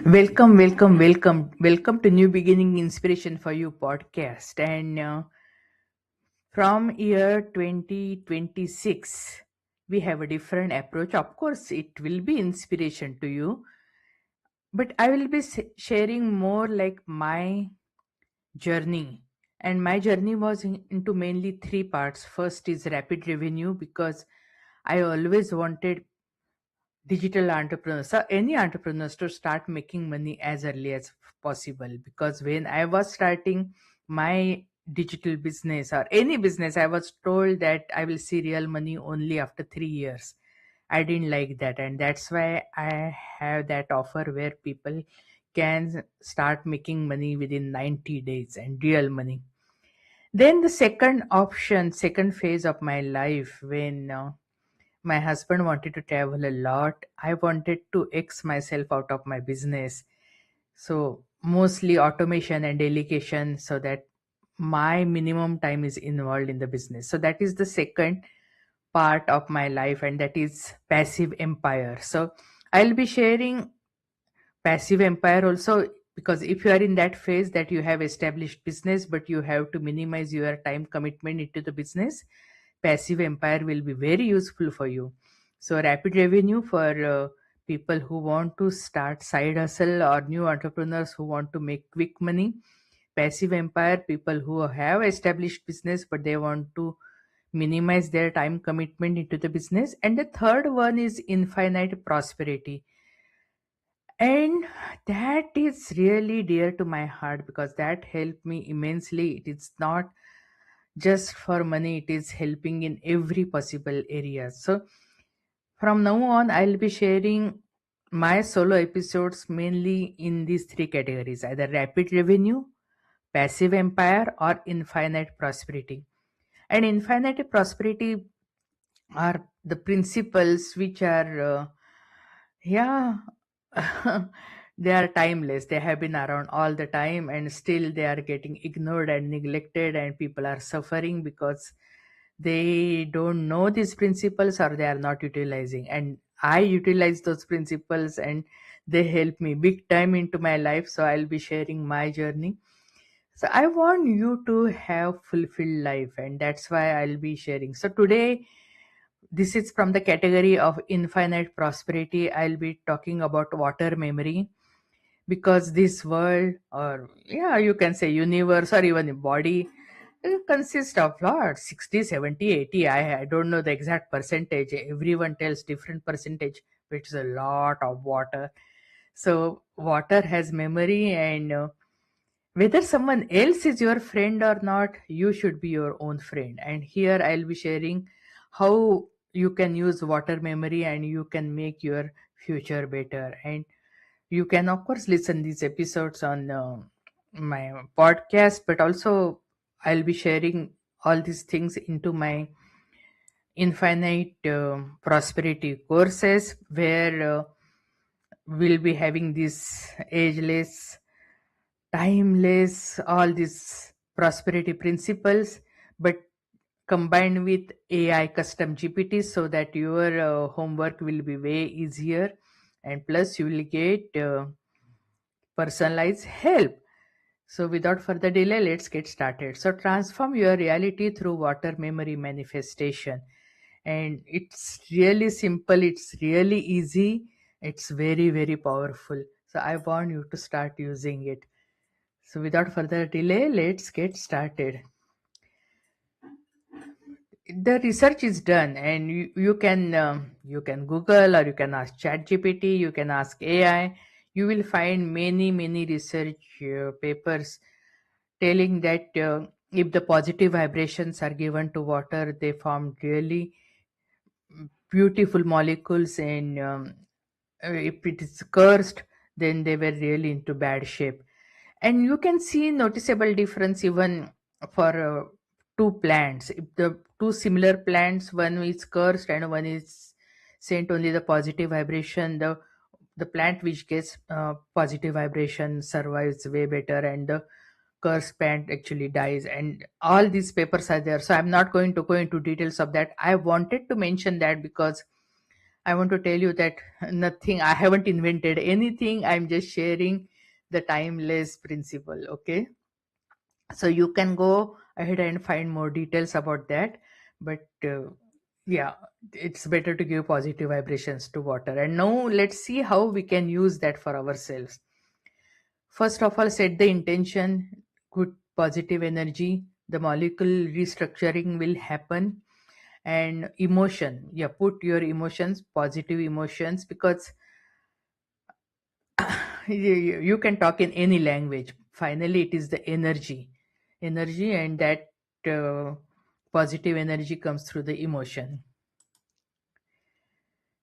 Welcome to New Beginning Inspiration for You podcast. And from year 2026, we have a different approach. Of course, it will be inspiration to you, but I will be sharing more like my journey. And my journey was into mainly three parts. First is rapid revenue because I always wanted digital entrepreneurs or any entrepreneurs to start making money as early as possible, because when I was starting my digital business or any business, I was told that I will see real money only after 3 years. I didn't like that, and that's why I have that offer where people can start making money within 90 days and real money. Then the second phase of my life, when my husband wanted to travel a lot. I wanted to X myself out of my business. So mostly automation and delegation so that my minimum time is involved in the business. So that is the second part of my life, and that is passive empire. So I'll be sharing passive empire also, because if you are in that phase that you have established business but you have to minimize your time commitment into the business, passive empire will be very useful for you. So rapid revenue for people who want to start side hustle or new entrepreneurs who want to make quick money. Passive empire, people who have established business but they want to minimize their time commitment into the business. And the third one is infinite prosperity, and that is really dear to my heart because that helped me immensely. It is not just for money, it is helping in every possible area. So from now on, I'll be sharing my solo episodes mainly in these three categories: either rapid revenue, passive empire, or infinite prosperity. And infinite prosperity are the principles which are, yeah, they are timeless. They have been around all the time, and still they are getting ignored and neglected, and people are suffering because they don't know these principles or they are not utilizing. And I utilize those principles, and they help me big time into my life. So I'll be sharing my journey. So I want you to have fulfilled life, and that's why I'll be sharing. So today, this is from the category of infinite prosperity. I'll be talking about water memory, because this world, or yeah, you can say universe or even the body, consists of lot 60, 70, 80. I don't know the exact percentage. Everyone tells different percentage, but it's a lot of water. So water has memory, and whether someone else is your friend or not, you should be your own friend. And here I'll be sharing how you can use water memory and you can make your future better. And you can of course listen these episodes on my podcast, but also I'll be sharing all these things into my infinite prosperity courses, where we'll be having this ageless, timeless, all these prosperity principles, but combined with AI custom GPT, so that your homework will be way easier, and plus you will get personalized help. So without further delay, let's get started. So transform your reality through water memory manifestation. And it's really simple, it's really easy, it's very, very powerful. So I want you to start using it. So without further delay, let's get started. The research is done, and you can Google, or you can ask ChatGPT, you can ask AI. You will find many research papers telling that if the positive vibrations are given to water, they form really beautiful molecules, and if it is cursed, then they were really into bad shape. And you can see noticeable difference even for two plants. If the two similar plants, one is cursed and one is sent only the positive vibration, the plant which gets positive vibration survives way better, and the cursed plant actually dies. And all these papers are there, so I'm not going to go into details of that. I wanted to mention that because I want to tell you that nothing, I haven't invented anything. I'm just sharing the timeless principle. Okay. So you can go ahead and find more details about that. But yeah, it's better to give positive vibrations to water. And now let's see how we can use that for ourselves. First of all, set the intention, good positive energy. The molecule restructuring will happen. And emotion, yeah, put your emotions, positive emotions, because you can talk in any language. Finally, it is the energy, and that uh, positive energy comes through the emotion.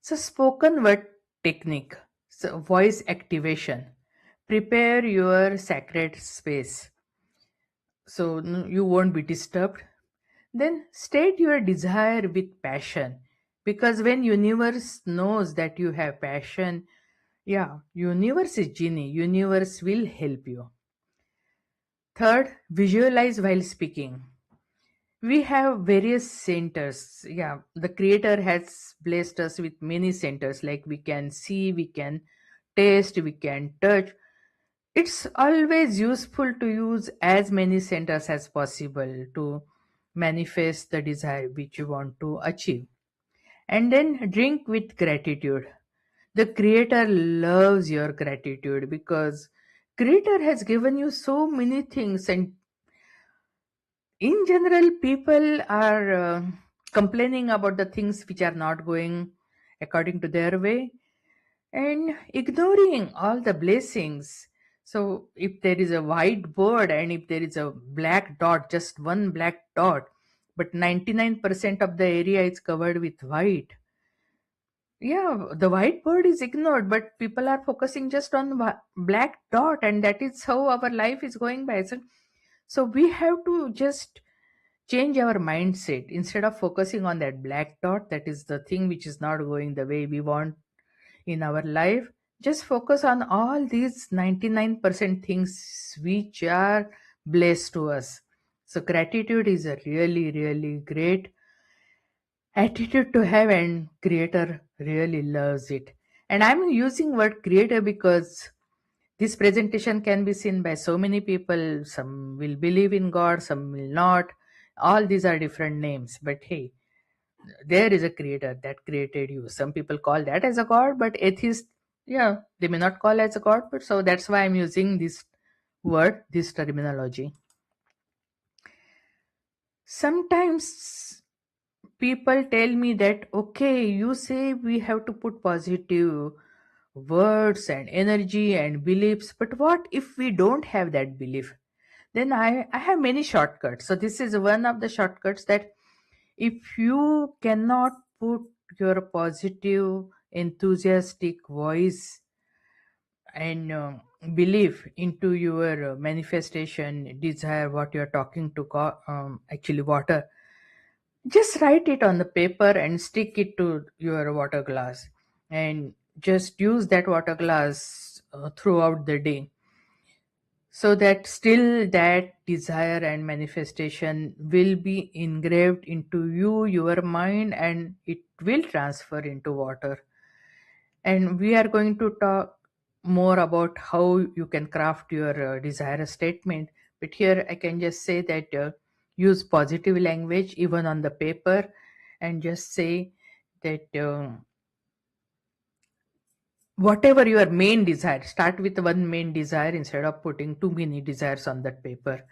So, spoken word technique, so voice activation. Prepare your sacred space so you won't be disturbed. Then state your desire with passion, because when universe knows that you have passion, yeah, universe is genie, universe will help you. Third, visualize while speaking. We have various centers. Yeah, the creator has blessed us with many centers, like we can see, we can taste, we can touch. It's always useful to use as many centers as possible to manifest the desire which you want to achieve. And then drink with gratitude. The creator loves your gratitude, because creator has given you so many things, and in general people are complaining about the things which are not going according to their way, and ignoring all the blessings. So if there is a white board and if there is a black dot, just one black dot, but 99% of the area is covered with white, yeah, the whiteboard is ignored, but people are focusing just on black dot, and that is how our life is going by. So we have to just change our mindset. Instead of focusing on that black dot, that is the thing which is not going the way we want in our life, just focus on all these 99% things which are blessed to us. So gratitude is a really, really great attitude to have, and creator really loves it. And I'm using word creator because this presentation can be seen by so many people. Some will believe in God, some will not. All these are different names, but hey, there is a creator that created you. Some people call that as a god, but atheists, yeah, they may not call as a god. But so that's why I'm using this word, this terminology. Sometimes people tell me that, okay, you say we have to put positive words and energy and beliefs, but what if we don't have that belief? Then I have many shortcuts. So this is one of the shortcuts, that if you cannot put your positive enthusiastic voice and belief into your manifestation desire, what you're talking to actually water, just write it on the paper and stick it to your water glass, and just use that water glass throughout the day, so that still that desire and manifestation will be engraved into your mind, and it will transfer into water. And we are going to talk more about how you can craft your desire statement. But here I can just say that use positive language even on the paper, and just say that whatever your main desire, start with one main desire instead of putting too many desires on that paper.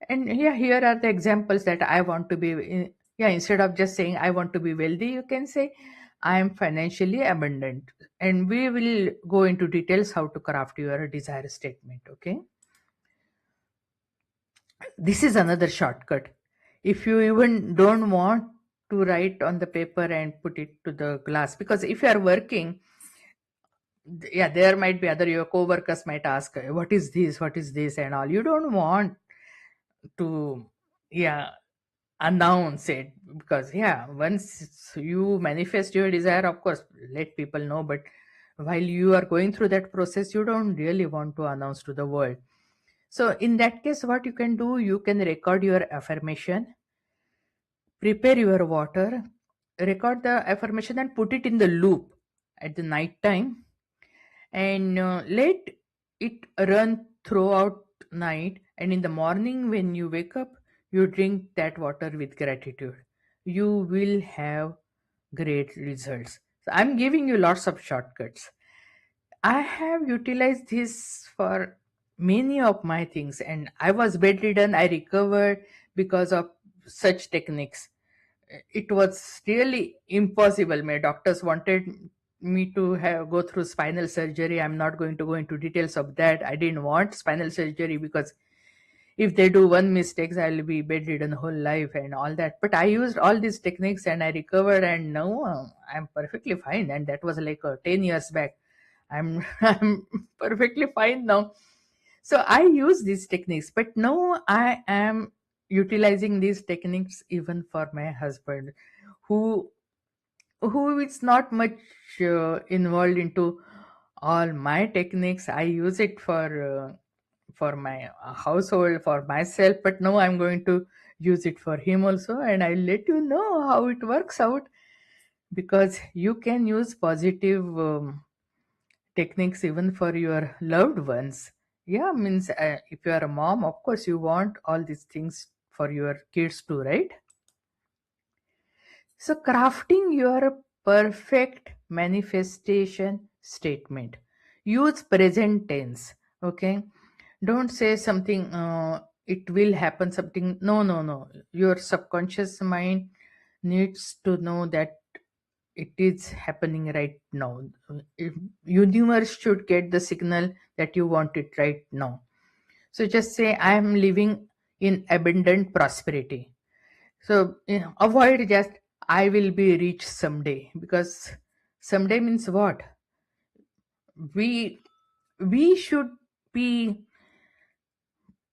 And yeah, here are the examples that I want to be. Yeah, instead of just saying I want to be wealthy, you can say I am financially abundant. And we will go into details how to craft your desire statement. Okay, this is another shortcut. If you even don't want to write on the paper and put it to the glass, because if you are working, yeah, there might be other your co-workers might ask, what is this and all. You don't want to, yeah, announce it, because yeah, once you manifest your desire, of course let people know, but while you are going through that process, you don't really want to announce to the world. So in that case, what you can do, you can record your affirmation, prepare your water, record the affirmation and put it in the loop at the night time, and let it run throughout night, and in the morning when you wake up, you drink that water with gratitude. You will have great results. So I'm giving you lots of shortcuts. I have utilized this for many of my things, and I was bedridden. I recovered because of such techniques. It was really impossible. My doctors wanted me to have go through spinal surgery. I'm not going to go into details of that. I didn't want spinal surgery because if they do one mistakes, I'll be bedridden whole life and all that. But I used all these techniques and I recovered, and now I'm perfectly fine. And that was like 10 years back. I'm I'm perfectly fine now. So I use these techniques, but now I am utilizing these techniques even for my husband, who who is not much involved into all my techniques. I use it for my household, for myself, but now I'm going to use it for him also, and I'll let you know how it works out, because you can use positive techniques even for your loved ones. Yeah, means if you are a mom, of course you want all these things for your kids too, right? So crafting your perfect manifestation statement, use present tense. Okay, don't say something it will happen something. No, no, no, your subconscious mind needs to know that it is happening right now. If universe should get the signal that you want it right now. So just say I am living in abundant prosperity. So avoid just I will be rich someday, because someday means what? We we should be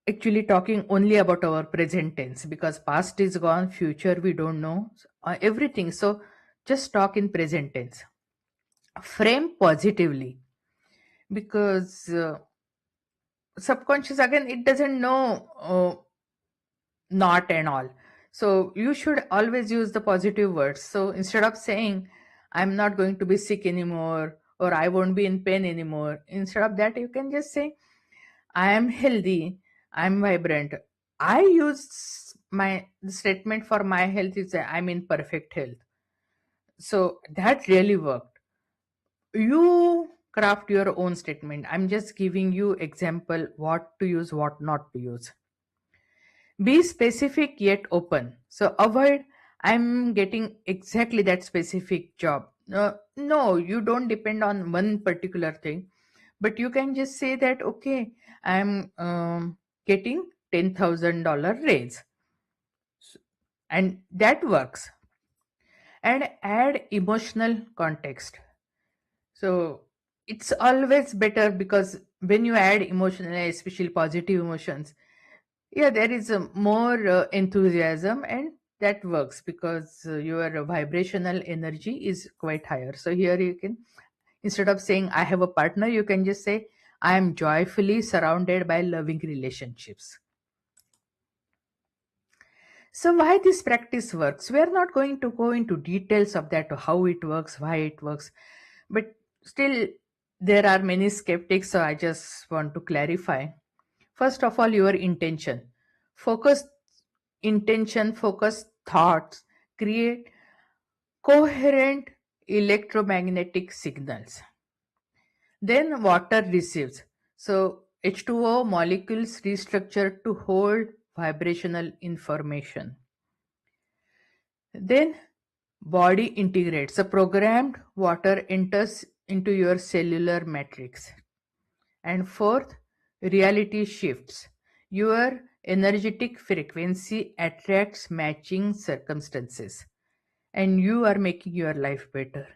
actually talking only about our present tense, because past is gone, future we don't know, everything. So just talk in present tense, frame positively, because subconscious again it doesn't know not and all. So you should always use the positive words. So instead of saying I'm not going to be sick anymore or I won't be in pain anymore, instead of that you can just say I am healthy, I'm vibrant. I use my the statement for my health is I'm in perfect health. So that really worked. You craft your own statement. I'm just giving you example what to use, what not to use. Be specific yet open. So avoid I'm getting exactly that specific job. No, you don't depend on one particular thing, but you can just say that okay, I'm getting $10,000 raise, and that works. And add emotional context. So it's always better, because when you add emotional, especially positive emotions, yeah, there is a more enthusiasm, and that works because your vibrational energy is quite higher. So here you can, instead of saying I have a partner, you can just say I am joyfully surrounded by loving relationships. So why this practice works, we are not going to go into details of that, how it works, why it works, but still there are many skeptics, so I just want to clarify. First of all, your intention. Focus intention, focus thoughts, create coherent electromagnetic signals. Then water receives. So H2O molecules restructure to hold vibrational information. Then body integrates. So programmed water enters into your cellular matrix. And fourth, reality shifts. Your energetic frequency attracts matching circumstances, and you are making your life better.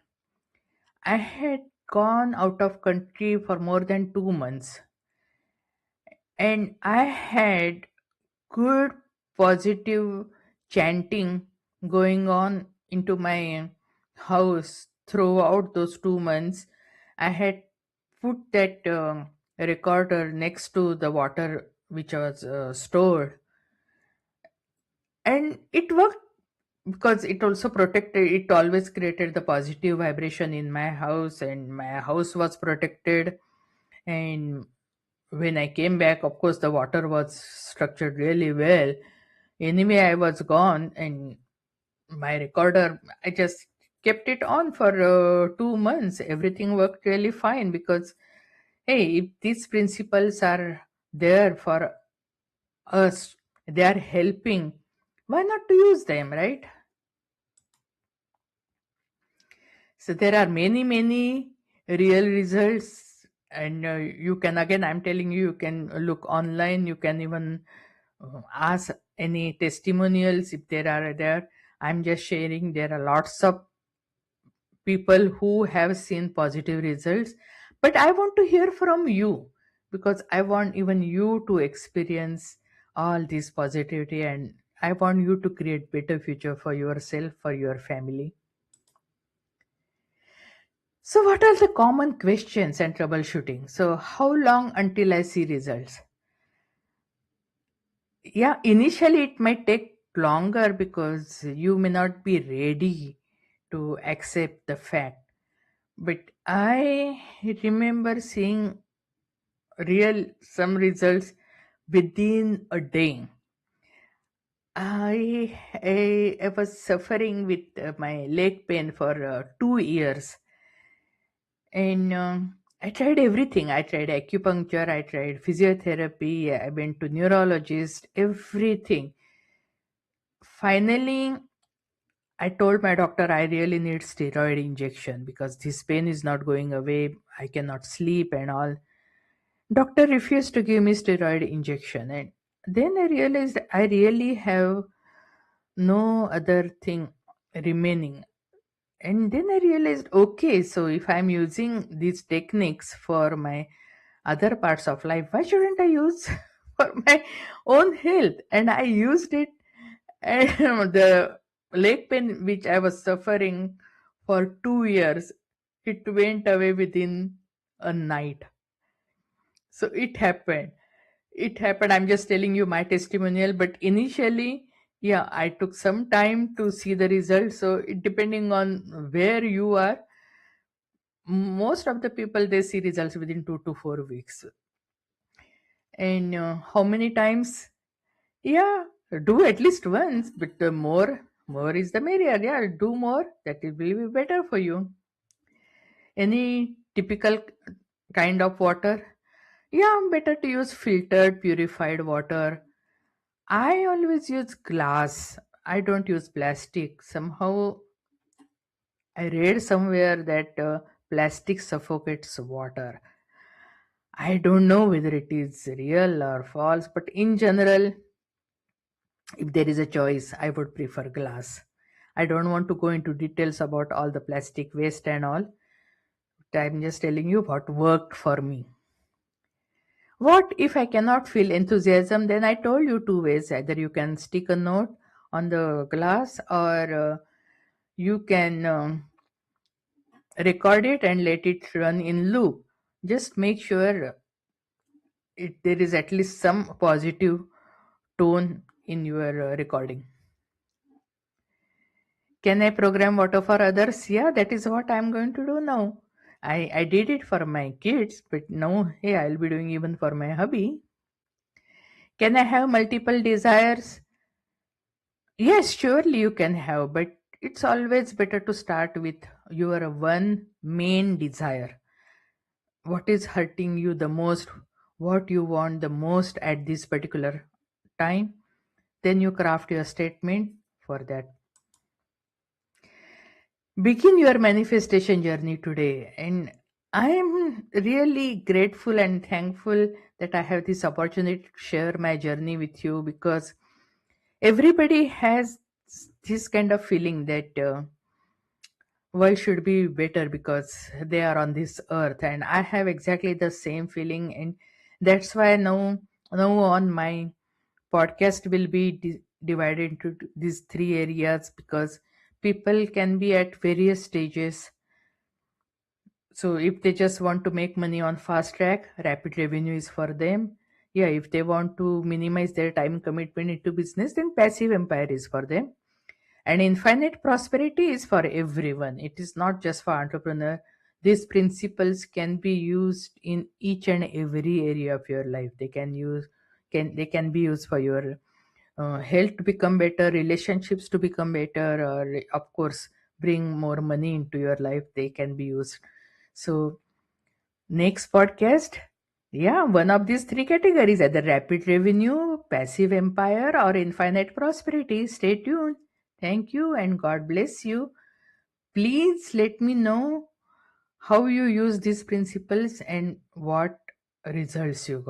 I had gone out of country for more than 2 months, and I had good positive chanting going on into my house throughout those 2 months. I had put that recorder next to the water which was stored, and it worked because it also protected, it always created the positive vibration in my house, and my house was protected. And when I came back, of course the water was structured really well. Anyway, I was gone, and my recorder, I just kept it on for 2 months. Everything worked really fine, because hey, if these principles are there for us, they are helping, why not to use them, right? So there are many, many real results, and you can, again, I'm telling you, you can look online. You can even ask any testimonials if there are there. I'm just sharing. There are lots of people who have seen positive results, but I want to hear from you, because I want even you to experience all this positivity, and I want you to create better future for yourself, for your family. So, what are the common questions and troubleshooting? So, how long until I see results? Yeah, initially it might take longer because you may not be ready to accept the fact. But I remember seeing real some results within a day. I was suffering with my leg pain for 2 years, and I tried everything. I tried acupuncture, I tried physiotherapy, I went to neurologist, everything. Finally, I told my doctor I really need steroid injection because this pain is not going away. I cannot sleep and all. Doctor refused to give me steroid injection, and then I realized I really have no other thing remaining. And then I realized, okay, so if I'm using these techniques for my other parts of life, why shouldn't I use for my own health? And I used it, and the leg pain which I was suffering for 2 years, it went away within a night. So it happened. I'm just telling you my testimonial, but initially, yeah, I took some time to see the results. So it depending on where you are, most of the people, they see results within 2 to 4 weeks. And how many times? Yeah, do at least once, but the more is the merrier. Yeah, do more, that it will be better for you. Any typical kind of water? Yeah, better to use filtered purified water. I always use glass. I don't use plastic. Somehow I read somewhere that plastic suffocates water. I don't know whether it is real or false, but in general, if there is a choice, I would prefer glass. I don't want to go into details about all the plastic waste and all. But I'm just telling you what worked for me. What if I cannot feel enthusiasm? Then I told you two ways. Either you can stick a note on the glass, or you can record it and let it run in loop. Just make sure there is at least some positive tone in your recording. Can I program water for others? Yeah, that is what I'm going to do now. I did it for my kids, but now, hey, I'll be doing even for my hubby. Can I have multiple desires? Yes, surely you can have, but it's always better to start with your one main desire. What is hurting you the most? What you want the most at this particular time? Then you craft your statement for that. Begin your manifestation journey today. And I am really grateful and thankful that I have this opportunity to share my journey with you, because everybody has this kind of feeling that world should be better because they are on this earth, and I have exactly the same feeling. And that's why now on my podcast will be divided into these three areas, because people can be at various stages. So if they just want to make money on fast track, rapid revenue is for them. Yeah, if they want to minimize their time commitment into business, then passive empire is for them. And infinite prosperity is for everyone. It is not just for entrepreneur. These principles can be used in each and every area of your life. They can be used for your health to become better, relationships to become better, or of course bring more money into your life. They can be used. So next podcast, yeah, one of these three categories, either rapid revenue, passive empire, or infinite prosperity. Stay tuned. Thank you and God bless you. Please let me know how you use these principles and what results you got.